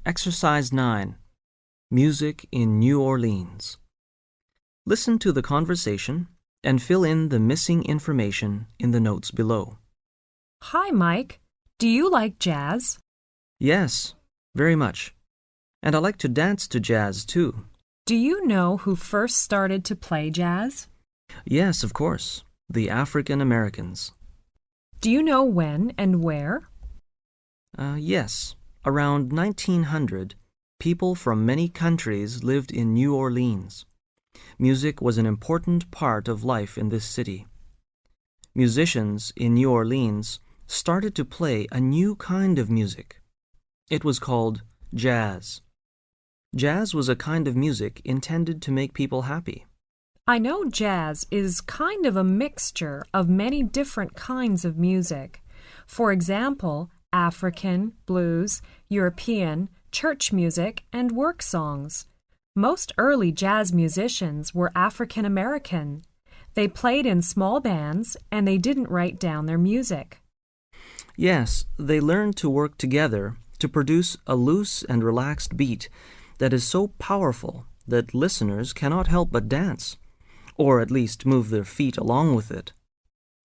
Exercise 9. Music in New Orleans. Listen to the conversation and fill in the missing information in the notes below. Hi, Mike. Do you like jazz? Yes, very much. And I like to dance to jazz too. Do you know who first started to play jazz? Yes, of course. The African Americans. Do you know when and where? Yes. Around 1900, people from many countries lived in New Orleans. Music was an important part of life in this city. Musicians in New Orleans started to play a new kind of music. It was called jazz. Jazz was a kind of music intended to make people happy. I know jazz is kind of a mixture of many different kinds of music. For example, African, blues, European, church music, and work songs. Most early jazz musicians were African American. They played in small bands and they didn't write down their music. Yes, they learned to work together to produce a loose and relaxed beat that is so powerful that listeners cannot help but dance, or at least move their feet along with it.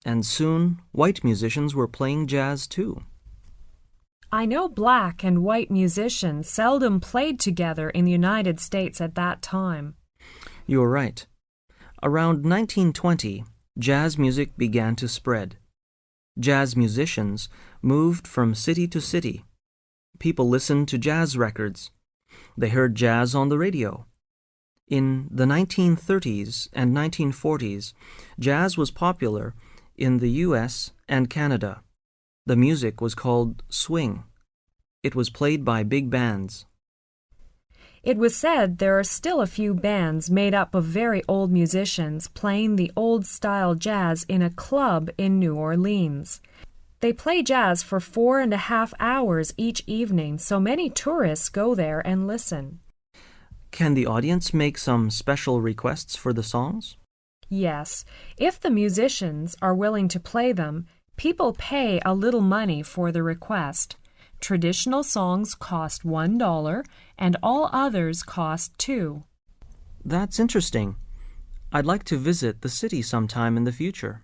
And soon, white musicians were playing jazz too. I know black and white musicians seldom played together in the United States at that time. You are right. Around 1920, jazz music began to spread. Jazz musicians moved from city to city. People listened to jazz records. They heard jazz on the radio. In the 1930s and 1940s, jazz was popular in the U.S. and Canada. The music was called swing. It was played by big bands. It was said there are still a few bands made up of very old musicians playing the old-style jazz in a club in New Orleans. They play jazz for 4.5 hours each evening, so many tourists go there and listen. Can the audience make some special requests for the songs? Yes, if the musicians are willing to play them, people pay a little money for the request. Traditional songs cost $1 and all others cost $2. That's interesting. I'd like to visit the city sometime in the future.